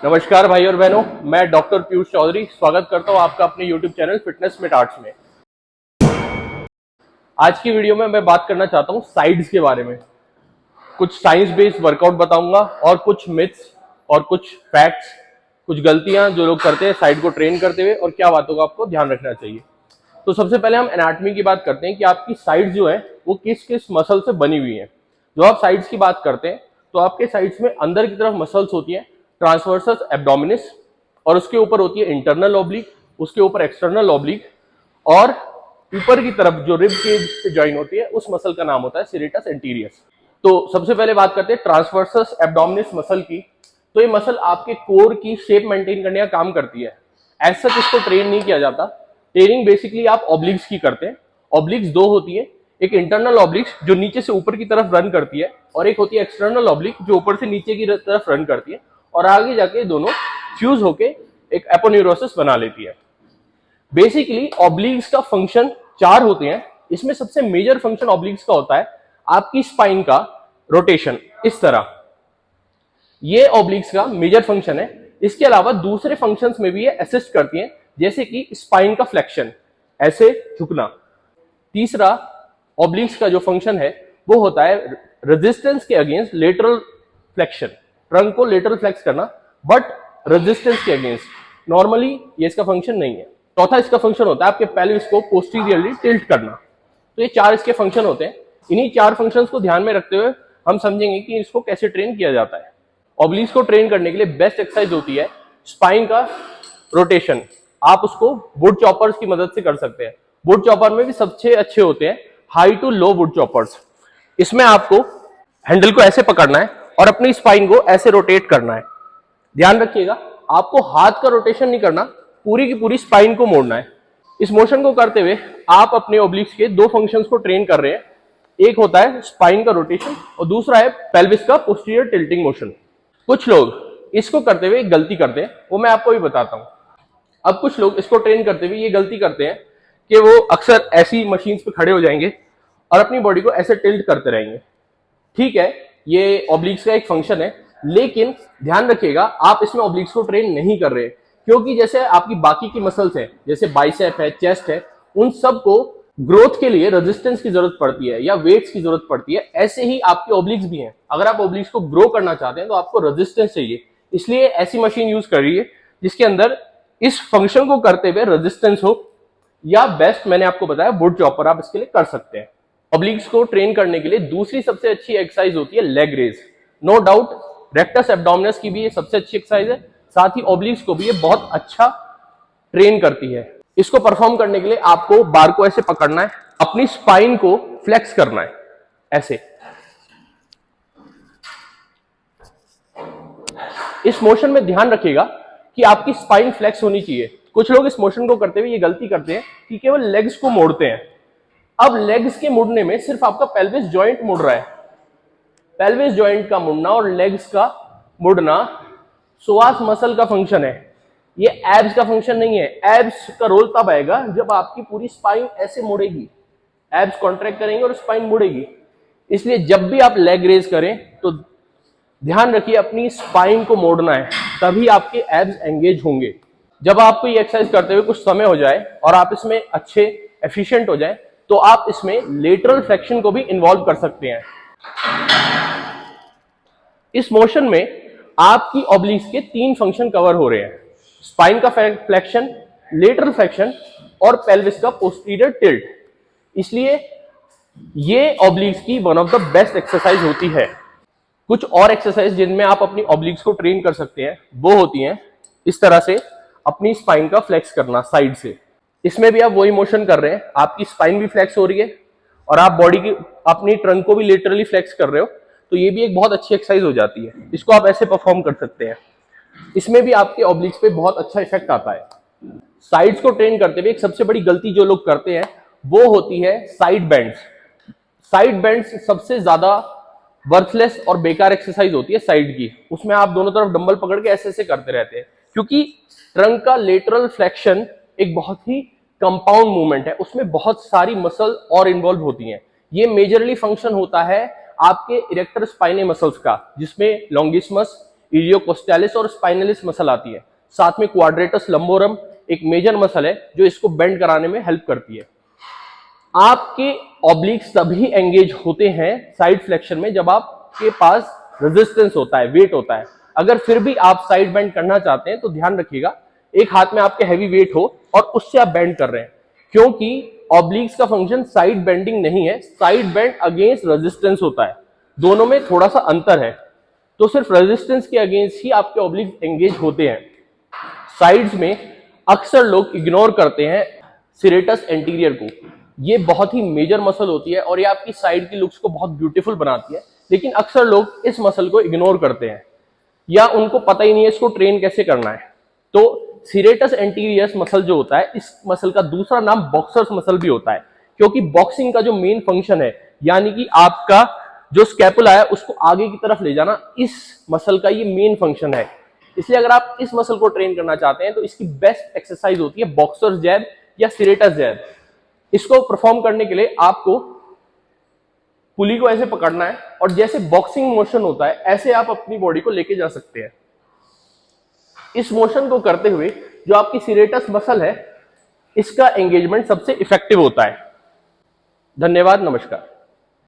नमस्कार भाई और बहनों, मैं डॉक्टर पीयूष चौधरी स्वागत करता हूं आपका अपने YouTube channel fitness with arts में। आज की वीडियो में मैं बात करना चाहता हूं साइड्स के बारे में। कुछ साइंस बेस्ड वर्कआउट बताऊंगा और कुछ मिथ्स और कुछ फैक्ट्स, कुछ गलतियां जो लोग करते हैं साइड को ट्रेन करते हुए और क्या बातों का आपको ध्यान रखना चाहिए। तो सबसे पहले हम एनाटॉमी की बात करते हैं कि आपकी साइड जो है वो किस किस मसल से बनी हुई है। जो आप साइड्स की बात करते हैं तो आपके साइड्स में अंदर की तरफ मसल्स होती है ट्रांसवर्सस एब्डोमिनिस, और उसके ऊपर होती है इंटरनल ऑब्लिक, उसके ऊपर एक्सटर्नल ऑब्लिक, और ऊपर की तरफ जो रिब केज से ज्वाइन होती है उस मसल का नाम होता है सीरेटस एंटीरियस। तो सबसे पहले बात करते हैं ट्रांसवर्सस एब्डोमिनिस मसल की। तो ये मसल आपके कोर की शेप मेंटेन करने का काम करती है। एज सच इसको ट्रेन नहीं किया जाता। ट्रेनिंग बेसिकली आप ऑब्लिक्स की करते हैं। ऑब्लिक्स दो होती है, एक इंटरनल ऑब्लिक्स जो नीचे से ऊपर की तरफ रन करती है, और एक होती है एक्सटर्नल ऑब्लिक जो ऊपर से नीचे की तरफ रन करती है, और आगे जाके दोनों फ्यूज होके एक एपोन्यूरोसिस बना लेती है। बेसिकली ऑब्लिक्स का फंक्शन चार होते हैं। इसमें सबसे मेजर फंक्शन ऑब्लिक्स का होता है आपकी स्पाइन का रोटेशन, इस तरह। ये ऑब्लिक्स का मेजर फंक्शन है। इसके अलावा दूसरे फंक्शंस में भी ये असिस्ट करती हैं, जैसे कि स्पाइन का फ्लेक्शन, ऐसे झुकना। तीसरा ऑब्लिक्स का जो फंक्शन है वो होता है रेजिस्टेंस के अगेंस्ट लेटरल फ्लेक्शन, ट्रंक को लेटरल फ्लेक्स करना, बट रेजिस्टेंस के अगेंस्ट। नॉर्मली ये इसका फंक्शन नहीं है। चौथा इसका फंक्शन होता है आपके पेल्विस को पोस्टीरियरली टिल्ट करना। तो ये चार इसके फंक्शन होते हैं। इन्हीं चार फंक्शंस को ध्यान में रखते हुए हम समझेंगे कि इसको कैसे ट्रेन किया जाता है। ऑब्लिक्स को ट्रेन करने के लिए बेस्ट एक्सरसाइज होती है स्पाइन का रोटेशन। आप उसको वुड चॉपर्स की मदद से कर सकते हैं। वुड चॉपर में भी सबसे अच्छे होते हैं high to low wood choppers. इसमें आपको हैंडल को ऐसे पकड़ना है और अपनी स्पाइन को ऐसे रोटेट करना है। ध्यान रखिएगा, आपको हाथ का रोटेशन नहीं करना, पूरी की पूरी स्पाइन को मोड़ना है। इस मोशन को करते हुए आप अपने ऑब्लिक्स के दो फंक्शंस को ट्रेन कर रहे हैं। एक होता है स्पाइन का रोटेशन और दूसरा है पेल्विस का पोस्टीरियर टिल्टिंग मोशन। कुछ लोग इसको करते हुए गलती करते हैं, वो मैं आपको भी बताता हूं। अब कुछ लोग इसको ट्रेन करते हुए ये गलती करते हैं कि वो अक्सर ऐसी मशीन्स पे खड़े हो जाएंगे और अपनी बॉडी को ऐसे टिल्ट करते रहेंगे। ठीक है, ये ऑब्लिक्स का एक फंक्शन है, लेकिन ध्यान रखिएगा आप इसमें ऑब्लिक्स को ट्रेन नहीं कर रहे, क्योंकि जैसे आपकी बाकी की मसल्स हैं, जैसे बाइसेप है, चेस्ट है, उन सब को ग्रोथ के लिए रेजिस्टेंस की जरूरत पड़ती है या वेट्स की जरूरत पड़ती है। ऐसे ही आपके ऑब्लिक्स भी हैं। अगर आप ऑब्लिक्स को ग्रो करना चाहते हैं तो आपको रेजिस्टेंस चाहिए। इसलिए ऐसी मशीन यूज करिए जिसके अंदर इस फंक्शन को करते हुए रेजिस्टेंस हो, या बेस्ट मैंने आपको बताया वुड चॉपर आप इसके लिए कर सकते हैं। ऑब्लिक्स को ट्रेन करने के लिए दूसरी सबसे अच्छी एक्सरसाइज होती है leg raise. No doubt rectus abdominis की भी ये सबसे अच्छी एक्सरसाइज है, साथ ही ऑब्लिक्स को भी ये बहुत अच्छा ट्रेन करती है। इसको परफॉर्म करने के लिए आपको बार को ऐसे पकड़ना है, अपनी स्पाइन को फ्लेक्स करना है ऐसे। इस मोशन में ध्यान रखिएगा कि आपकी स्पाइन फ्लेक्स होनी चाहिए। कुछ लोग इस मोशन को करते हुए ये गलती करते हैं कि केवल लेग्स को मोड़ते हैं। अब लेग्स के मुड़ने में सिर्फ आपका पेल्विस जॉइंट मुड़ रहा है। पेल्विस जॉइंट का मुड़ना और लेग्स का मुड़ना सोआस मसल का फंक्शन है, ये एब्स का फंक्शन नहीं है। एब्स का रोल तब आएगा जब आपकी पूरी स्पाइन ऐसे मुड़ेगी, एब्स कॉन्ट्रैक्ट करेंगे और स्पाइन मुड़ेगी। इसलिए जब भी आप लेग रेज करें तो ध्यान रखिए अपनी स्पाइन को मोड़ना है, तभी आपके एब्स एंगेज होंगे। जब आपको ये एक्सरसाइज करते हुए कुछ समय हो जाए और आप इसमें अच्छे एफिशिएंट हो जाए तो आप इसमें लेटरल फ्लेक्शन को भी इन्वॉल्व कर सकते हैं। इस मोशन में आपकी ऑब्लिक्स के तीन फंक्शन कवर हो रहे हैं, स्पाइन का फ्लेक्शन, लेटरल फ्लेक्शन और पेल्विस का पोस्टीरियर टिल्ट। इसलिए ये ऑब्लिक्स की one of the best exercise होती है। कुछ और एक्सरसाइज जिनमें आप अपनी ऑब्लिक्स को ट्रेन कर सकते हैं वो होती हैं इस तरह से अपनी स्पाइन का फ्लेक्स करना साइड से। इसमें भी आप वही मोशन कर रहे हैं, आपकी स्पाइन भी फ्लेक्स हो रही है और आप बॉडी की अपनी ट्रंक को भी लिटरली फ्लेक्स कर रहे हो, तो ये भी एक बहुत अच्छी एक्सरसाइज हो जाती है। इसको आप ऐसे परफॉर्म कर सकते हैं। इसमें भी आपके ऑब्लिक्स पे बहुत अच्छा इफेक्ट आता है। साइड्स को ट्रेन करते हुए एक सबसे बड़ी गलती जो लोग करते हैं वो होती है साइड बेंड्स। साइड बेंड्स सबसे ज्यादा वर्थलेस और बेकार एक्सरसाइज होती है साइड की। उसमें आप दोनों तरफ डंबल पकड़ के ऐसे ऐसे करते रहते हैं, क्योंकि ट्रंक का लेटरल फ्लेक्शन एक बहुत ही कंपाउंड मूवमेंट है, उसमें बहुत सारी मसल और इन्वॉल्व होती हैं। ये मेजरली फंक्शन होता है आपके इरेक्टर स्पाइने मसल्स का, जिसमें लॉन्गिस्मस, इलियोकोस्टालिस और स्पाइनलिस मसल आती है। साथ में क्वाड्रेटस लंबोरम एक मेजर मसल है जो इसको बेंड कराने में हेल्प करती है। आपके ऑब्लिक्स तभी एंगेज होते हैं साइड फ्लेक्शन में जब आपके पास रेजिस्टेंस होता है, वेट होता है। अगर फिर भी आप साइड बेंड करना चाहते हैं तो ध्यान रखिएगा एक हाथ में आपके हैवी वेट हो और उससे आप बेंड कर रहे हैं, क्योंकि ऑब्लिक्स का फंक्शन साइड बेंडिंग नहीं है, साइड बेंड अगेंस्ट रेजिस्टेंस होता है। दोनों में थोड़ा सा अंतर है, तो सिर्फ रेजिस्टेंस के अगेंस्ट ही आपके ऑब्लिक्स एंगेज होते हैं। साइड्स में अक्सर लोग इग्नोर करते हैं सिरेटस एंटीरियर को। ये बहुत ही मेजर मसल होती है और ये आपकी साइड की लुक्स को बहुत ब्यूटीफुल बनाती है, लेकिन अक्सर लोग इस मसल को इग्नोर करते हैं या उनको पता ही नहीं है इसको ट्रेन कैसे करना है। तो सिरेटस एंटीरियस मसल जो होता है, इस मसल का दूसरा नाम बॉक्सर्स मसल भी होता है, क्योंकि बॉक्सिंग का जो मेन फंक्शन है, यानी कि आपका जो स्कैपुला है उसको आगे की तरफ ले जाना, इस मसल का ये मेन फंक्शन है। इसलिए अगर आप इस मसल को ट्रेन करना चाहते हैं तो इसकी बेस्ट एक्सरसाइज होती है बॉक्सर्स जैब या सिरेटस जैब। इसको परफॉर्म करने के लिए आपको पुली को ऐसे पकड़ना है और जैसे बॉक्सिंग मोशन होता है ऐसे आप अपनी बॉडी को लेके जा सकते हैं। इस मोशन को करते हुए जो आपकी सिरेटस मसल है इसका एंगेजमेंट सबसे इफेक्टिव होता है। धन्यवाद, नमस्कार।